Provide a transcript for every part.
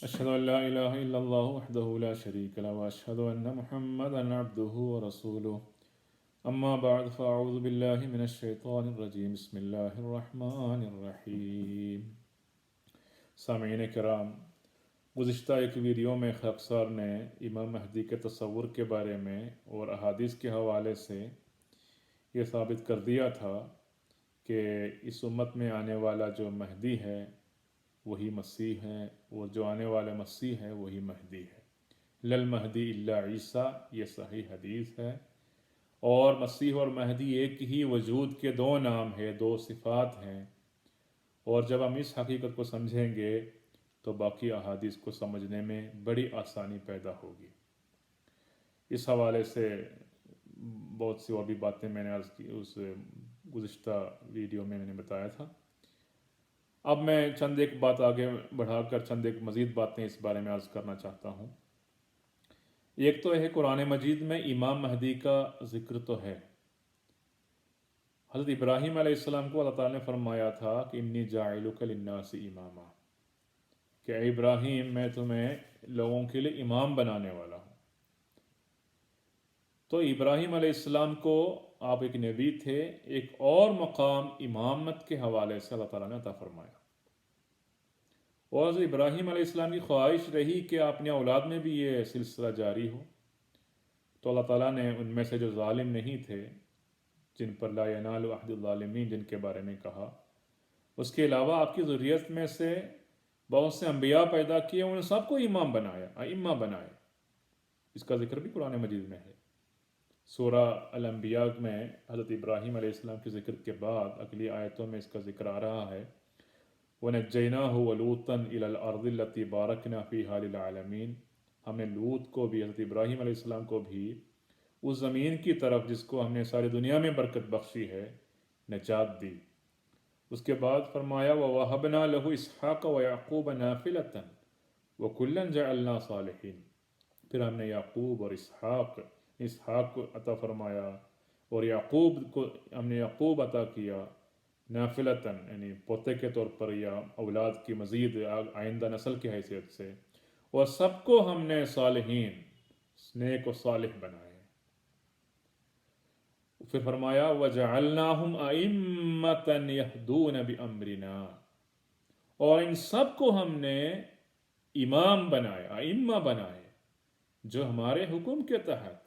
أشهد أن لا إله إلا الله وحده لا شريك له وأشهد أن محمدا عبده ورسوله أما بعد فأعوذ بالله من الشيطان الرجيم بسم الله الرحمن الرحیم۔ سامعین کرام، گزشتہ ایک ویڈیو میں خاکسار نے امام مہدی کے تصور کے بارے میں اور احادیث کے حوالے سے یہ ثابت کر دیا تھا کہ اس امت میں آنے والا جو مہدی ہے وہی مسیح ہے، اور جو آنے والا مسیح ہے وہی مہدی ہے۔ لل مہدی الا عیسیٰ، یہ صحیح حدیث ہے، اور مسیح اور مہدی ایک ہی وجود کے دو نام ہے، دو صفات ہیں، اور جب ہم اس حقیقت کو سمجھیں گے تو باقی احادیث کو سمجھنے میں بڑی آسانی پیدا ہوگی۔ اس حوالے سے بہت سی اور بھی باتیں میں نے عرض کی، اس گزشتہ ویڈیو میں نے بتایا تھا۔ اب میں چند ایک بات آگے بڑھا کر چند ایک مزید باتیں اس بارے میں عرض کرنا چاہتا ہوں۔ ایک تو ہے قرآن مجید میں امام مہدی کا ذکر تو ہے۔ حضرت ابراہیم علیہ السلام کو اللہ تعالیٰ نے فرمایا تھا کہ انی جاعلک للناس اماما، کہ اے ابراہیم میں تمہیں لوگوں کے لیے امام بنانے والا ہوں۔ تو ابراہیم علیہ السلام کو آپ ایک نبی تھے، ایک اور مقام امامت کے حوالے سے اللہ تعالیٰ نے عطا فرمایا، اور حضرت ابراہیم علیہ السلام کی خواہش رہی کہ اپنے اولاد میں بھی یہ سلسلہ جاری ہو، تو اللہ تعالیٰ نے ان میں سے جو ظالم نہیں تھے، جن پر لا ینال عہد الظالمین جن کے بارے میں کہا، اس کے علاوہ آپ کی ذریت میں سے بہت سے انبیاء پیدا کیے، انہیں سب کو امام بنایا، ائمہ بنائے۔ اس کا ذکر بھی قرآن مجید میں ہے۔ سورہ الانبیاء میں حضرت ابراہیم علیہ السلام کے ذکر کے بعد اگلی آیتوں میں اس کا ذکر آ رہا ہے، وَنَجَّيْنَاهُ وَلُوطًا إِلَى الْأَرْضِ الَّتِي بَارَكْنَا فِيهَا لِلْعَالَمِينَ، ہم نے لوط کو بھی، حضرت ابراہیم علیہ السلام کو بھی اس زمین کی طرف جس کو ہم نے ساری دنیا میں برکت بخشی ہے، نجات دی۔ اس کے بعد فرمایا وَوَهَبْنَا لَهُ إِسْحَاقَ وَيَعْقُوبَ نَافِلَةً وَكُلًّا جَعَلْنَا صَالِحِينَ، پھر ہم نے یعقوب اور اسحاق کو عطا فرمایا، اور یعقوب کو ہم نے یعقوب عطا کیا نافلتاً، یعنی پوتے کے طور پر یا اولاد کی مزید آئندہ نسل کی حیثیت سے، اور سب کو ہم نے صالحین، نیک و صالح بنائے۔ پھر فرمایا وَجَعَلْنَاهُمْ أَئِمَّةً يَهْدُونَ بِأَمْرِنَا، اور ان سب کو ہم نے امام بنائے، ائمہ بنائے، جو ہمارے حکم کے تحت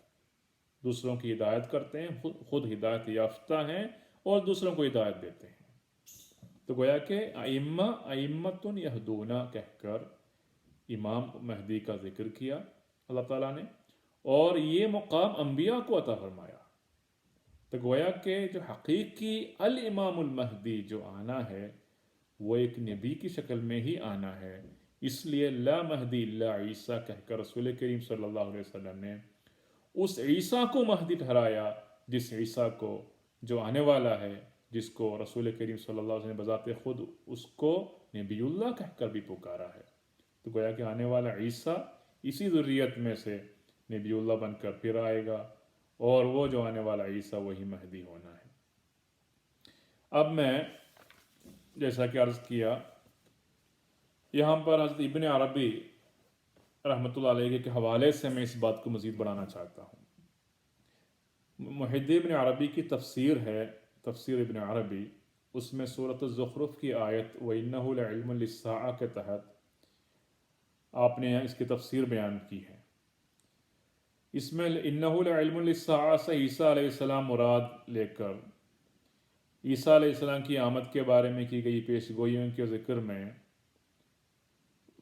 دوسروں کی ہدایت کرتے ہیں، خود ہدایت یافتہ ہیں اور دوسروں کو ہدایت دیتے ہیں۔ تو گویا کہ ائمۃ یہدون کہہ کر امام مہدی کا ذکر کیا اللہ تعالیٰ نے، اور یہ مقام انبیاء کو عطا فرمایا۔ تو گویا کہ جو حقیقی الامام المہدی جو آنا ہے وہ ایک نبی کی شکل میں ہی آنا ہے، اس لیے لا مہدی الا عیسیٰ کہہ کر رسول کریم صلی اللہ علیہ وسلم نے اس عیسیٰ کو مہدی ٹھہرایا، جس عیسیٰ کو جو آنے والا ہے، جس کو رسول کریم صلی اللہ علیہ وسلم نے بذات خود اس کو نبی اللہ کہہ کر بھی پکارا ہے۔ تو گویا کہ آنے والا عیسیٰ اسی ذریت میں سے نبی اللہ بن کر پھر آئے گا، اور وہ جو آنے والا عیسیٰ وہی مہدی ہونا ہے۔ اب میں جیسا کہ عرض کیا، یہاں پر حضرت ابن عربی رحمۃ اللہ علیہ کے حوالے سے میں اس بات کو مزید بڑھانا چاہتا ہوں۔ محی الدین ابن عربی کی تفسیر ہے، تفسیر ابن عربی، اس میں سورۃ الزخرف کی آیت وَإِنَّهُ لَعِلْمٌ لِلسَّاعَةِ کے تحت آپ نے اس کی تفسیر بیان کی ہے۔ اس میں اِنَّهُ لَعِلْمٌ لِلسَّاعَةِ سے عیسیٰ علیہ السلام مراد لے کر عیسیٰ علیہ السلام کی آمد کے بارے میں کی گئی پیش گوئیوں کے ذکر میں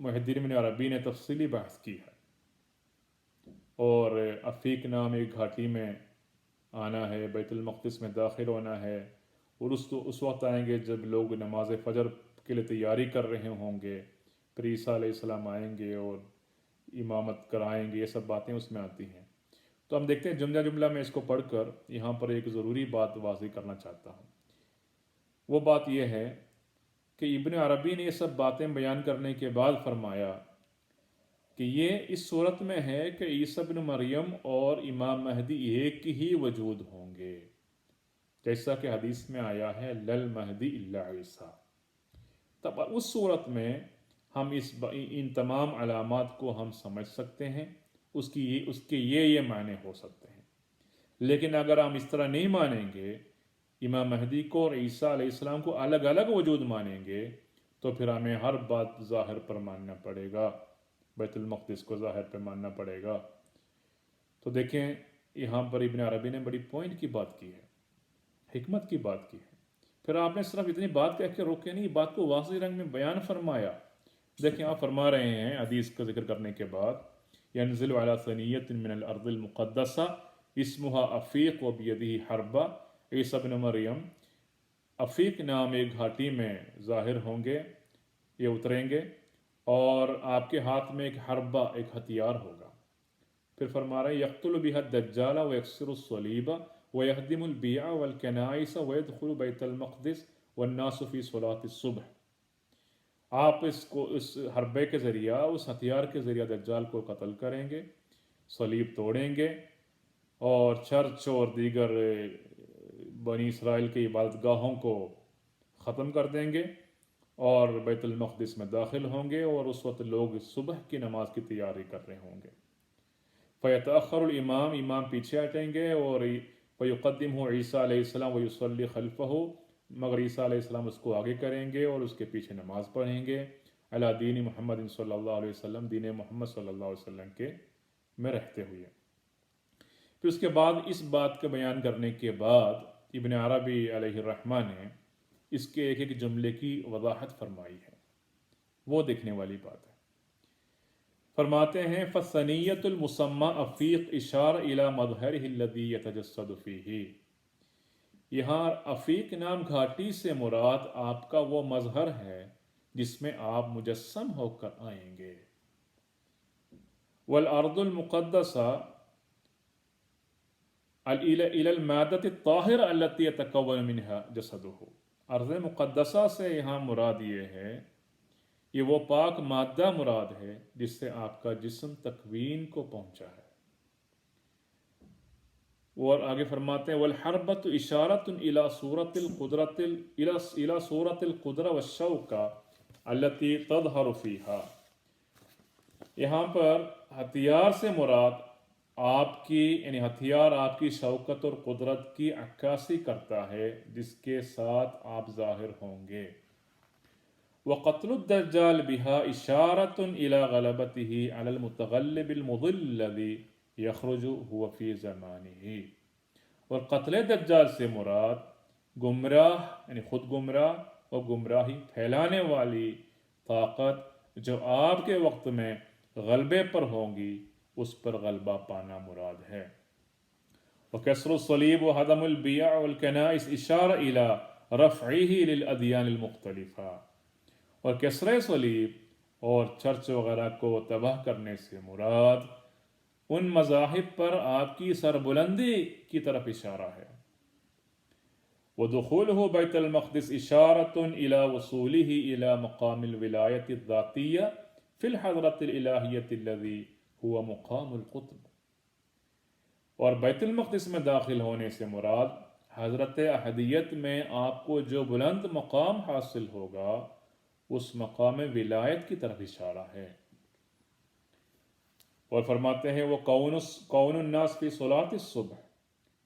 محی الدین ابن عربی نے تفصیلی بحث کی ہے، اور عفیق نام ایک گھاٹی میں آنا ہے، بیت المقدس میں داخل ہونا ہے، اور اس وقت آئیں گے جب لوگ نماز فجر کے لیے تیاری کر رہے ہوں گے، پھر عیسیٰ علیہ السلام آئیں گے اور امامت کرائیں گے، یہ سب باتیں اس میں آتی ہیں۔ تو ہم دیکھتے ہیں جملہ جملہ میں اس کو پڑھ کر یہاں پر ایک ضروری بات واضح کرنا چاہتا ہوں۔ وہ بات یہ ہے کہ ابن عربی نے یہ سب باتیں بیان کرنے کے بعد فرمایا کہ یہ اس صورت میں ہے کہ عیسیٰ بن مریم اور امام مہدی ایک ہی وجود ہوں گے، جیسا کہ حدیث میں آیا ہے لل مہدی الا عیسیٰ۔ تب اس صورت میں ہم ان تمام علامات کو ہم سمجھ سکتے ہیں، اس کے یہ معنی ہو سکتے ہیں۔ لیکن اگر ہم اس طرح نہیں مانیں گے، امام مہدی کو اور عیسیٰ علیہ السلام کو الگ الگ وجود مانیں گے، تو پھر ہمیں ہر بات ظاہر پر ماننا پڑے گا، بیت المقدس کو ظاہر پہ ماننا پڑے گا۔ تو دیکھیں یہاں پر ابن عربی نے بڑی پوائنٹ کی بات کی ہے، حکمت کی بات کی ہے۔ پھر آپ نے صرف اتنی بات کہہ کے روکے نہیں، بات کو واضح رنگ میں بیان فرمایا۔ دیکھیں آپ فرما رہے ہیں حدیث کا ذکر کرنے کے بعد، ینزل علی ثنیۃ من الارض المقدسہ اسمها افیق و بیدہ حربہ، عیسیٰ ابن مریم افیق نام ایک گھاٹی میں ظاہر ہوں گے، یہ اتریں گے، اور آپ کے ہاتھ میں ایک حربہ، ایک ہتھیار ہوگا۔ پھر فرما رہے ہیں یقتل بها الدجال ویکسر الصلیب ویہدم البیع والکنائس ویدخل بیت المقدس والناس فی صلاۃ الصبح۔ آپ اس حربے کے ذریعہ، اس ہتھیار کے ذریعہ دجال کو قتل کریں گے، صلیب توڑیں گے، اور چرچ اور دیگر بنی اسرائیل کی عبادت گاہوں کو ختم کر دیں گے، اور بیت المقدس میں داخل ہوں گے، اور اس وقت لوگ صبح کی نماز کی تیاری کر رہے ہوں گے۔ فیتأخر الامام، امام پیچھے ہٹیں گے، اور فیقدمہ عیسیٰ علیہ السلام ویصلی خلفہ، مگر عیسیٰ علیہ السلام اس کو آگے کریں گے اور اس کے پیچھے نماز پڑھیں گے، علی دین محمد صلی اللہ علیہ وسلم، دین محمد صلی اللہ علیہ وسلم کے میں رہتے ہوئے۔ پھر اس کے بعد اس بات کا بیان کرنے کے بعد ابن عربی علیہ الرحمہ نے اس کے ایک ایک جملے کی وضاحت فرمائی ہے، وہ دیکھنے والی بات ہے۔ فرماتے ہیں فَالثَّنِيَّةُ الْمُسَمَّى افیق اشارہ الی مظہرہ الذی یتجسد فیہ، یہاں افیق نام گھاٹی سے مراد آپ کا وہ مظہر ہے جس میں آپ مجسم ہو کر آئیں گے۔ والارض المقدسہ الی المادۃ الطاہرہ التی یتکون منہا جسدہ، ارض مقدسہ سے یہاں مراد یہ ہے، یہ وہ پاک مادہ مراد ہے جس سے آپ کا جسم تکوین کو پہنچا ہے۔ اور آگے فرماتے ہیں والحربۃ اشارۃ الی صورۃ القدرۃ الی صورۃ القدرہ والشوکہ التی تظہر فیہا، یہاں پر ہتھیار سے مراد آپ کی، یعنی ہتھیار آپ کی شوکت اور قدرت کی عکاسی کرتا ہے جس کے ساتھ آپ ظاہر ہوں گے۔ وقتل الدجال بها اشارۃ الی غلبتہ علی المتغلب المضل الذی یخرج هو فی زمانہ، اور قتل دجال سے مراد گمراہ، یعنی خود گمراہ اور گمراہی پھیلانے والی طاقت جو آپ کے وقت میں غلبے پر ہوگی، اس پر غلبہ پانا مراد ہے۔ وکسر الصلیب وہدم البیع والکنائس اشارہ الی رفعہ للادیان المختلفہ، اور کسر صلیب اور چرچ وغیرہ کو تباہ کرنے سے مراد ان مذاہب پر آپ کی سربلندی کی طرف اشارہ ہے۔ وَدُخُولُهُ بَيْتَ الْمَقْدِسِ إِشَارَةٌ إِلَى وُصُولِهِ إِلَى مَقَامِ الْوِلَایَةِ الذَّاتِیَّةِ فِي الْحَضْرَةِ الْإِلَٰهِیَّةِ الَّذِی هُوَ مُقَامُ الْقُطْبِ، اور بیت المقدس میں داخل ہونے سے مراد حضرت احدیت میں آپ کو جو بلند مقام حاصل ہوگا، اس مقام ولایت کی طرف اشارہ ہے۔ اور فرماتے ہیں وہ کون الناس فی صلاۃ الصبح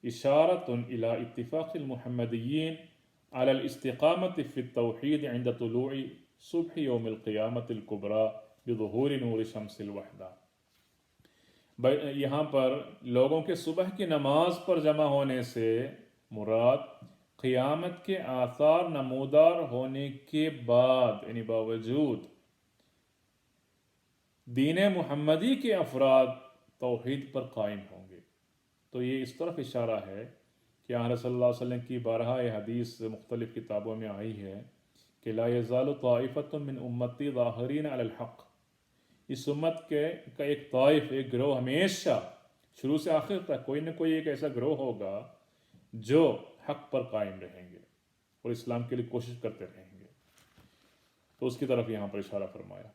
اشارۃ الی اتفاق المحمدیین علی الاستقامۃ فی التوحید عند طلوع صبح یوم القیامۃ الکبریٰ بظہور نور شمس الوحدہ، یہاں پر لوگوں کے صبح کی نماز پر جمع ہونے سے مراد قیامت کے آثار نمودار ہونے کے بعد، یعنی باوجود دین محمدی کے افراد توحید پر قائم ہوں گے۔ تو یہ اس طرف اشارہ ہے کہ آن صلی اللہ علیہ وسلم کی بارہا حدیث مختلف کتابوں میں آئی ہے کہ لا یزال طائفۃ من امتی ظاہرین علی الحق، اس امت کا ایک طائف، ایک گروہ ہمیشہ شروع سے آخر تک کوئی نہ کوئی ایک ایسا گروہ ہوگا جو حق پر قائم رہیں گے اور اسلام کے لیے کوشش کرتے رہیں گے۔ تو اس کی طرف یہاں پر اشارہ فرمایا۔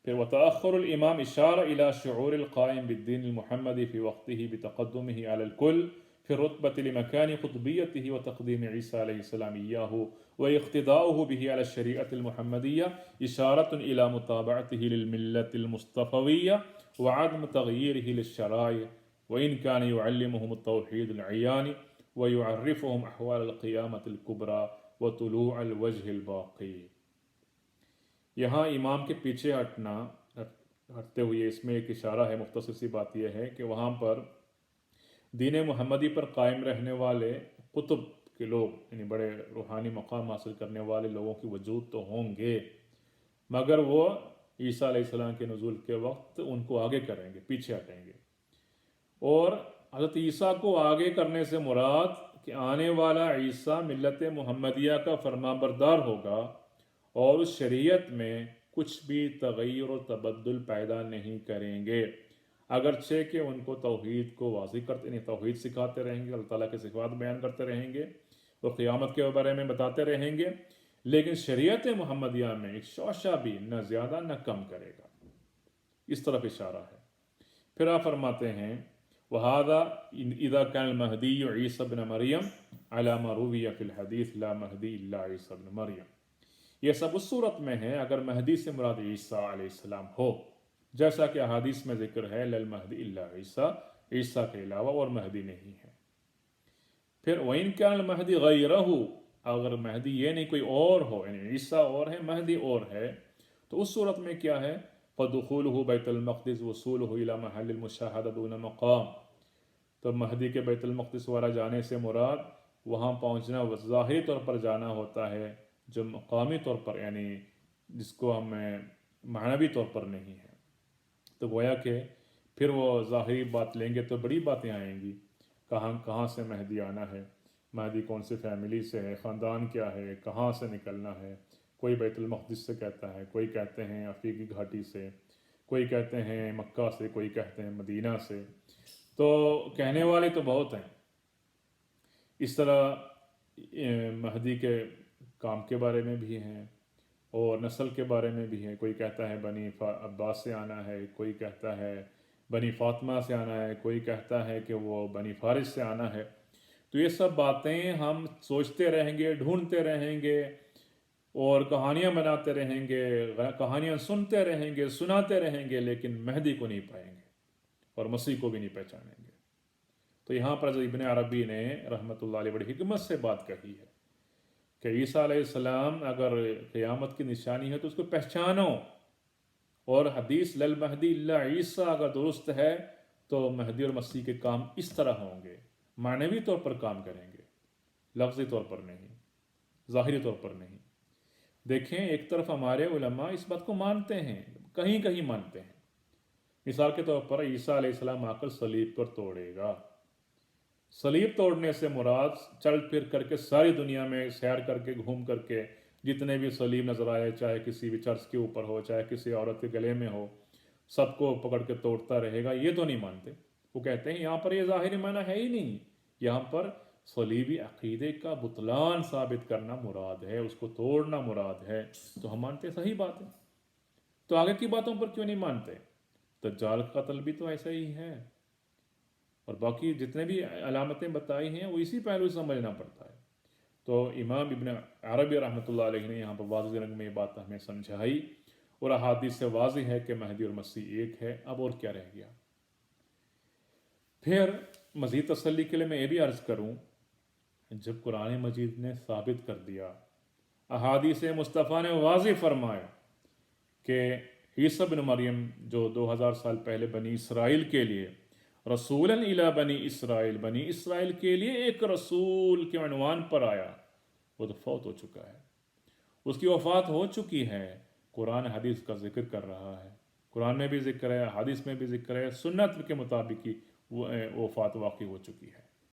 پھر وتأخر الامام اشارہ الی شعور القائم بالدین المحمدی فی وقتہ بتقدمہ علی الکل فی الرتبۃ لمکان قطبیتہ وتقدیم عیسیٰ علیہ السلام ایاہ واقتداؤه به على الشريعة المحمدية إشارة إلى متابعته للملة المصطفوية وعدم تغييره للشرائع وإن كان يعلمهم التوحيد العياني ويعرفهم أحوال القيامة الكبرى وطلوع الوجه الباقي۔ یہاں امام کے پیچھے ہٹتے ہوئے اس میں ایک اشارہ ہے، مختصر سی بات یہ ہے کہ وہاں پر دین محمدی پر قائم رہنے والے قطب کے لوگ، یعنی بڑے روحانی مقام حاصل کرنے والے لوگوں کی وجود تو ہوں گے، مگر وہ عیسیٰ علیہ السلام کے نزول کے وقت ان کو آگے کریں گے، پیچھے ہٹیں گے۔ اور حضرت عیسیٰ کو آگے کرنے سے مراد کہ آنے والا عیسیٰ ملت محمدیہ کا فرما بردار ہوگا اور اس شریعت میں کچھ بھی تغیر و تبدل پیدا نہیں کریں گے، اگرچہ کہ ان کو توحید کو واضح کرتے، یعنی توحید سکھاتے رہیں گے، اللہ تعالیٰ کے صفات بیان کرتے رہیں گے اور قیامت کے بارے میں بتاتے رہیں گے، لیکن شریعت محمدیہ میں ایک شعشہ بھی نہ زیادہ نہ کم کرے گا۔ اس طرف اشارہ ہے۔ پھر آپ فرماتے ہیں وَهَذَا إِذَا كَانَ الْمَهْدِيُّ عِيسَى بْنَ مَرْيَمَ عَلَى مَا رُوِيَ فِي الْحَدِيثِ لَا مَهْدِي إِلَّا عِيسَى بْنَ مَرْيَمَ۔ یہ سب اس صورت میں ہے اگر مہدی سے مراد عیسیٰ علیہ السلام ہو، جیسا کہ احادیث میں ذکر ہے لَا الْمَهْدِي إِلَّا عِيسَى، عیسیٰ کے علاوہ اور مہدی نہیں ہے۔ پھر وَإِن كَانَ الْمَهْدِي غَيْرَهُ، اگر مہدی یہ نہیں کوئی اور ہو، یعنی عیسیٰ اور ہے مہدی اور ہے، تو اس صورت میں کیا ہے فَدُخُولُهُ بَيْتَ الْمَقْدِسِ وَصُولُهُ إِلَى مَحَلِّ الْمُشَاهَدَةِ دُونَ مَقَامٍ، تو مہدی کے بیت المقدس والا جانے سے مراد وہاں پہنچنا ظاہری طور پر جانا ہوتا ہے، جو مقامی طور پر یعنی جس کو ہم معنوی طور پر نہیں ہے۔ تو گویا کہ پھر وہ ظاہری بات لیں گے تو بڑی باتیں آئیں گی، کہاں سے مہدی آنا ہے، مہدی کون سی فیملی سے ہے، خاندان کیا ہے، کہاں سے نکلنا ہے، کوئی بیت المقدس سے کہتا ہے، کوئی کہتے ہیں عقیقی گھاٹی سے، کوئی کہتے ہیں مکہ سے، کوئی کہتے ہیں مدینہ سے، تو کہنے والے تو بہت ہیں۔ اس طرح مہدی کے کام کے بارے میں بھی ہیں اور نسل کے بارے میں بھی ہے، کوئی کہتا ہے بنی عباس سے آنا ہے، کوئی کہتا ہے بنی فاطمہ سے آنا ہے، کوئی کہتا ہے کہ وہ بنی فارس سے آنا ہے۔ تو یہ سب باتیں ہم سوچتے رہیں گے، ڈھونڈتے رہیں گے اور کہانیاں بناتے رہیں گے، کہانیاں سنتے رہیں گے، سناتے رہیں گے، لیکن مہدی کو نہیں پائیں گے اور مسیح کو بھی نہیں پہچانیں گے۔ تو یہاں پر ابن عربی نے رحمۃ اللہ علیہ بڑی حکمت سے بات کہی ہے کہ عیسیٰ علیہ السلام اگر قیامت کی نشانی ہے تو اس کو پہچانو، اور حدیث لل مہدی الا عیسیٰ اگر درست ہے تو مہدی اور مسیح کے کام اس طرح ہوں گے، معنوی طور پر کام کریں گے، لفظی طور پر نہیں، ظاہری طور پر نہیں۔ دیکھیں ایک طرف ہمارے علماء اس بات کو مانتے ہیں، کہیں کہیں مانتے ہیں۔ مثال کے طور پر عیسیٰ علیہ السلام آ کر صلیب پر توڑے گا، صلیب توڑنے سے مراد چل پھر کر کے ساری دنیا میں سیر کر کے گھوم کر کے جتنے بھی صلیب نظر آئے، چاہے کسی بھی چرچ کے اوپر ہو، چاہے کسی عورت کے گلے میں ہو، سب کو پکڑ کے توڑتا رہے گا، یہ تو نہیں مانتے۔ وہ کہتے ہیں یہاں پر یہ ظاہری معنی ہے ہی نہیں، یہاں پر صلیبی عقیدے کا بطلان ثابت کرنا مراد ہے، اس کو توڑنا مراد ہے، تو ہم مانتے صحیح بات ہے۔ تو آگے کی باتوں پر کیوں نہیں مانتے؟ دجال کا قتل بھی تو ایسا ہی ہے، اور باقی جتنے بھی علامتیں بتائی ہیں وہ اسی پہلو سے سمجھنا پڑتا ہے۔ تو امام ابن عربی رحمۃ اللہ علیہ نے یہاں پر واضح رنگ میں یہ بات ہمیں سمجھائی، اور احادیث سے واضح ہے کہ مہدی اور مسیح ایک ہے، اب اور کیا رہ گیا۔ پھر مزید تسلی کے لیے میں یہ بھی عرض کروں، جب قرآن مجید نے ثابت کر دیا، احادیث مصطفیٰ نے واضح فرمایا کہ عیسیٰ بن مریم جو 2000 سال پہلے بنی اسرائیل کے لیے رسولاً الی بنی اسرائیل، بنی اسرائیل کے لیے ایک رسول کے عنوان پر آیا، وہ تو فوت ہو چکا ہے، اس کی وفات ہو چکی ہے۔ قرآن حدیث کا ذکر کر رہا ہے، قرآن میں بھی ذکر ہے، حدیث میں بھی ذکر ہے، سنت کے مطابق ہی وہ وفات واقع ہو چکی ہے۔